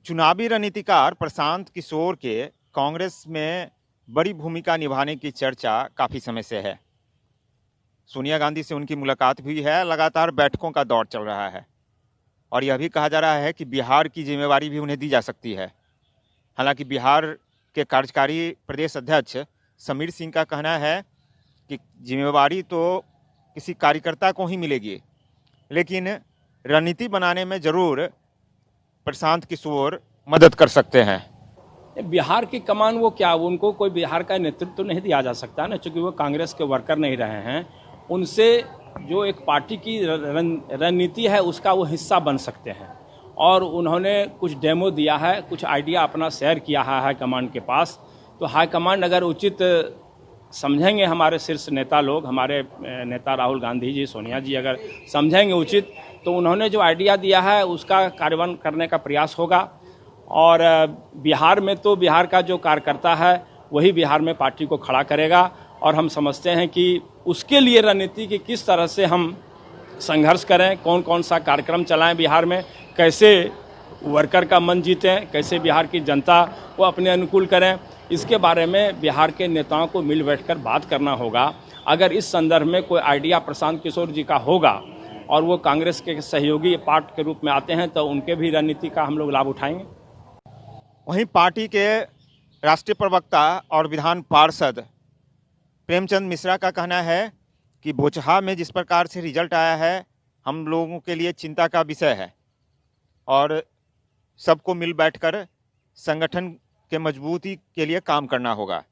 चुनावी रणनीतिकार प्रशांत किशोर के कांग्रेस में बड़ी भूमिका निभाने की चर्चा काफ़ी समय से है। सोनिया गांधी से उनकी मुलाकात भी है, लगातार बैठकों का दौर चल रहा है और यह भी कहा जा रहा है कि बिहार की जिम्मेवारी भी उन्हें दी जा सकती है। हालांकि बिहार के कार्यकारी प्रदेश अध्यक्ष समीर सिंह का कहना है कि जिम्मेवारी तो किसी कार्यकर्ता को ही मिलेगी, लेकिन रणनीति बनाने में ज़रूर प्रशांत किशोर मदद कर सकते हैं। बिहार की कमान वो उनको कोई बिहार का नेतृत्व तो नहीं दिया जा सकता ना, चूँकि वो कांग्रेस के वर्कर नहीं रहे हैं। उनसे जो एक पार्टी की रणनीति है उसका वो हिस्सा बन सकते हैं और उन्होंने कुछ डेमो दिया है, कुछ आइडिया अपना शेयर किया है हाईकमांड के पास। तो हाईकमांड अगर उचित समझेंगे, हमारे शीर्ष नेता लोग, हमारे नेता राहुल गांधी जी, सोनिया जी अगर समझेंगे उचित, तो उन्होंने जो आइडिया दिया है उसका कार्यान्वयन करने का प्रयास होगा। और बिहार में तो बिहार का जो कार्यकर्ता है वही बिहार में पार्टी को खड़ा करेगा और हम समझते हैं कि उसके लिए रणनीति की किस तरह से हम संघर्ष करें, कौन कौन सा कार्यक्रम चलाएं बिहार में, कैसे वर्कर का मन जीतें, कैसे बिहार की जनता को अपने अनुकूल करें, इसके बारे में बिहार के नेताओं को मिल बैठकर बात करना होगा। अगर इस संदर्भ में कोई आइडिया प्रशांत किशोर जी का होगा और वो कांग्रेस के सहयोगी पार्ट के रूप में आते हैं तो उनके भी रणनीति का हम लोग लाभ उठाएंगे। वहीं पार्टी के राष्ट्रीय प्रवक्ता और विधान पार्षद प्रेमचंद मिश्रा का कहना है कि बोचहा में जिस प्रकार से रिजल्ट आया है हम लोगों के लिए चिंता का विषय है और सबको मिल बैठकर संगठन के मजबूती के लिए काम करना होगा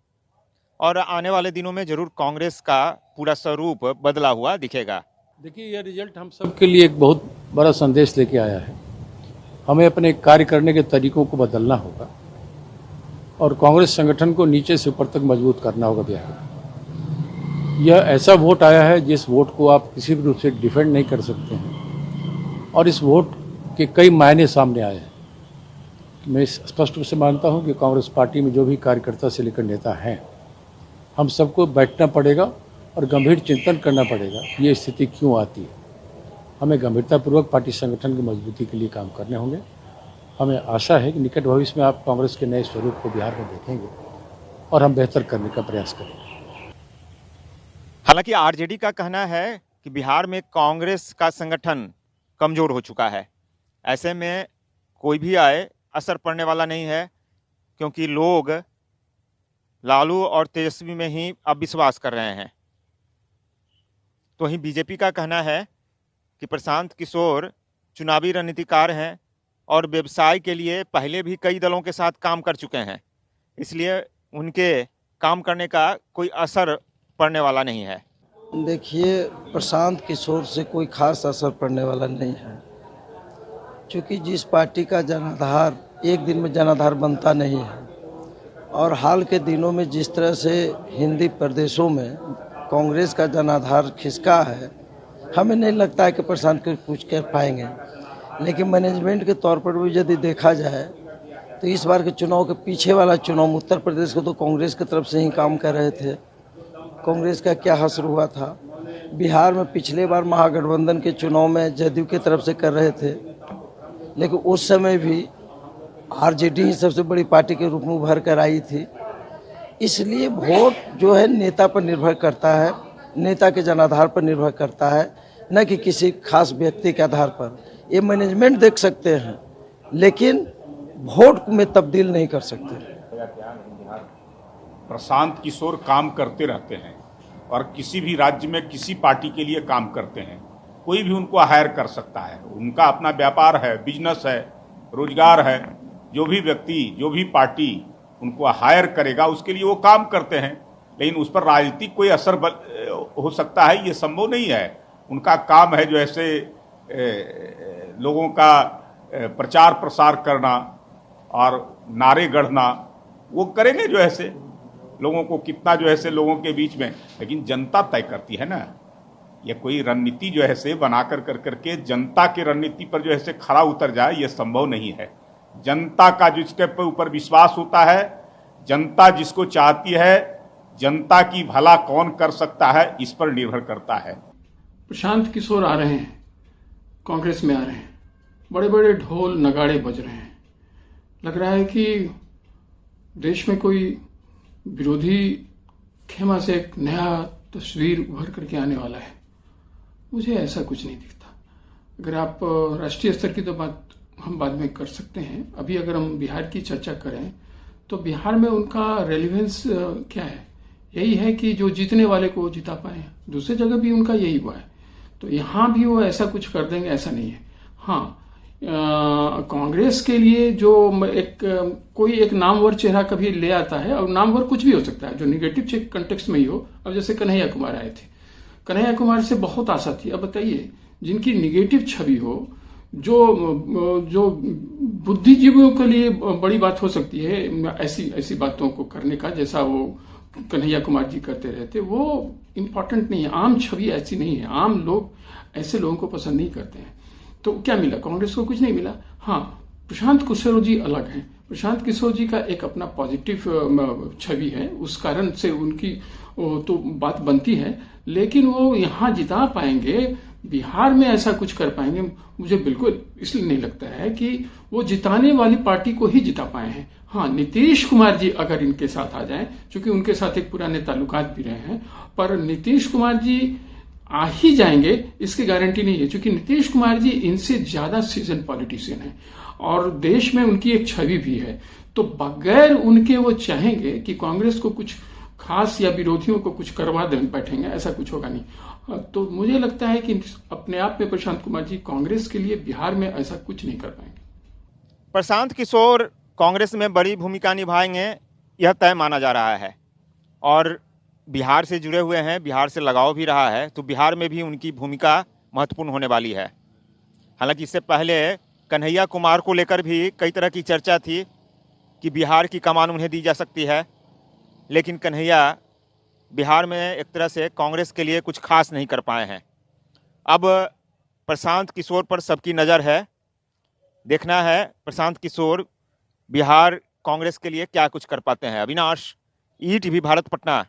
और आने वाले दिनों में जरूर कांग्रेस का पूरा स्वरूप बदला हुआ दिखेगा। देखिए, यह रिजल्ट हम सब के लिए एक बहुत बड़ा संदेश लेके आया है। हमें अपने कार्य करने के तरीकों को बदलना होगा और कांग्रेस संगठन को नीचे से ऊपर तक मजबूत करना होगा बिहार में। यह ऐसा वोट आया है जिस वोट को आप किसी भी रूप से डिफेंड नहीं कर सकते हैं और इस वोट के कई मायने सामने आए हैं। मैं स्पष्ट रूप से मानता हूं कि कांग्रेस पार्टी में जो भी कार्यकर्ता से लेकर नेता हैं, हम सबको बैठना पड़ेगा और गंभीर चिंतन करना पड़ेगा ये स्थिति क्यों आती है। हमें गंभीरतापूर्वक पार्टी संगठन की मजबूती के लिए काम करने होंगे। हमें आशा है कि निकट भविष्य में आप कांग्रेस के नए स्वरूप को बिहार में देखेंगे और हम बेहतर करने का प्रयास करेंगे। हालांकि आरजेडी का कहना है कि बिहार में कांग्रेस का संगठन कमजोर हो चुका है, ऐसे में कोई भी आए असर पड़ने वाला नहीं है क्योंकि लोग लालू और तेजस्वी में ही अब विश्वास कर रहे हैं। तो वहीं बीजेपी का कहना है कि प्रशांत किशोर चुनावी रणनीतिकार हैं और व्यवसाय के लिए पहले भी कई दलों के साथ काम कर चुके हैं, इसलिए उनके काम करने का कोई असर पड़ने वाला नहीं है। देखिए, प्रशांत किशोर से कोई खास असर पड़ने वाला नहीं है, क्योंकि जिस पार्टी का जनाधार एक दिन में जनाधार बनता नहीं है और हाल के दिनों में जिस तरह से हिंदी प्रदेशों में कांग्रेस का जनाधार खिसका है, हमें नहीं लगता है कि प्रशांत को कुछ कर पाएंगे। लेकिन मैनेजमेंट के तौर पर भी यदि देखा जाए तो इस बार के चुनाव के पीछे वाला चुनाव उत्तर प्रदेश को तो कांग्रेस की तरफ से ही काम कर रहे थे। कांग्रेस का क्या हश्र हुआ था। बिहार में पिछले बार महागठबंधन के चुनाव में जदयू की तरफ से कर रहे थे, लेकिन उस समय भी आरजेडी ही सबसे बड़ी पार्टी के रूप में उभर कर आई थी। इसलिए वोट जो है नेता पर निर्भर करता है, नेता के जनाधार पर निर्भर करता है, न कि किसी खास व्यक्ति के आधार पर। ये मैनेजमेंट देख सकते हैं लेकिन वोट में तब्दील नहीं कर सकते। प्रशांत किशोर काम करते रहते हैं और किसी भी राज्य में किसी पार्टी के लिए काम करते हैं, कोई भी उनको हायर कर सकता है। उनका अपना व्यापार है, बिजनेस है, रोजगार है। जो भी व्यक्ति, जो भी पार्टी उनको हायर करेगा उसके लिए वो काम करते हैं, लेकिन उस पर राजनीतिक कोई असर हो सकता है ये संभव नहीं है। उनका काम है जो ऐसे लोगों का प्रचार प्रसार करना और नारे गढ़ना, वो करेंगे जो ऐसे लोगों को कितना जो ऐसे लोगों के बीच में, लेकिन जनता तय करती है ना। ये कोई रणनीति जो है से बना कर करके जनता की रणनीति पर जो है से खरा उतर जाए ये संभव नहीं है। जनता का जिसके ऊपर विश्वास होता है, जनता जिसको चाहती है, जनता की भला कौन कर सकता है, इस पर निर्भर करता है। प्रशांत किशोर आ रहे हैं, कांग्रेस में आ रहे हैं, बड़े बड़े ढोल नगाड़े बज रहे हैं। लग रहा है कि देश में कोई विरोधी खेमा से एक नया तस्वीर उभर करके आने वाला है। मुझे ऐसा कुछ नहीं दिखता। अगर आप राष्ट्रीय स्तर की तो बात हम बाद में कर सकते हैं, अभी अगर हम बिहार की चर्चा करें तो बिहार में उनका रेलिवेंस क्या है? यही है कि जो जीतने वाले को जिता पाए। दूसरी जगह भी उनका यही हुआ है, तो यहां भी वो ऐसा कुछ कर देंगे ऐसा नहीं है। हाँ, कांग्रेस के लिए जो कोई एक नामवर चेहरा कभी ले आता है, और नामवर कुछ भी हो सकता है जो निगेटिव कंटेक्स्ट में ही हो। अब जैसे कन्हैया कुमार आए थे, कन्हैया कुमार से बहुत आशा थी। अब बताइए, जिनकी निगेटिव छवि हो, जो बुद्धिजीवियों के लिए बड़ी बात हो सकती है ऐसी बातों को करने का, जैसा वो कन्हैया कुमार जी करते रहते, वो इम्पोर्टेंट नहीं है। आम छवि ऐसी नहीं है, आम लोग ऐसे लोगों को पसंद नहीं करते हैं। तो क्या मिला? कांग्रेस को कुछ नहीं मिला। हाँ, प्रशांत किशोर जी अलग हैं। प्रशांत किशोर जी का एक अपना पॉजिटिव छवि है, उस कारण से उनकी तो बात बनती है, लेकिन वो यहां जिता पाएंगे, बिहार में ऐसा कुछ कर पाएंगे, मुझे बिल्कुल इसलिए नहीं लगता है कि वो जिताने वाली पार्टी को ही जिता पाए हैं। हाँ, नीतीश कुमार जी अगर इनके साथ आ जाएं, क्योंकि उनके साथ एक पुराने ताल्लुकात भी रहे हैं, पर नीतीश कुमार जी आ ही जाएंगे इसकी गारंटी नहीं है, क्योंकि नीतीश कुमार जी इनसे ज्यादा सीजन पॉलिटिशियन है और देश में उनकी एक छवि भी है। तो बगैर उनके वो चाहेंगे कि कांग्रेस को कुछ खास या विरोधियों को कुछ करवा दे बैठेंगे, ऐसा कुछ होगा नहीं। तो मुझे लगता है कि अपने आप में प्रशांत कुमार जी कांग्रेस के लिए बिहार में ऐसा कुछ नहीं कर पाएंगे। प्रशांत किशोर कांग्रेस में बड़ी भूमिका निभाएंगे, यह तय माना जा रहा है, और बिहार से जुड़े हुए हैं, बिहार से लगाव भी रहा है, तो बिहार में भी उनकी भूमिका महत्वपूर्ण होने वाली है। हालांकि इससे पहले कन्हैया कुमार को लेकर भी कई तरह की चर्चा थी कि बिहार की कमान उन्हें दी जा सकती है, लेकिन कन्हैया बिहार में एक तरह से कांग्रेस के लिए कुछ खास नहीं कर पाए हैं। अब प्रशांत किशोर पर सबकी नज़र है, देखना है प्रशांत किशोर बिहार कांग्रेस के लिए क्या कुछ कर पाते हैं। अविनाश, ईटीवी भारत, पटना।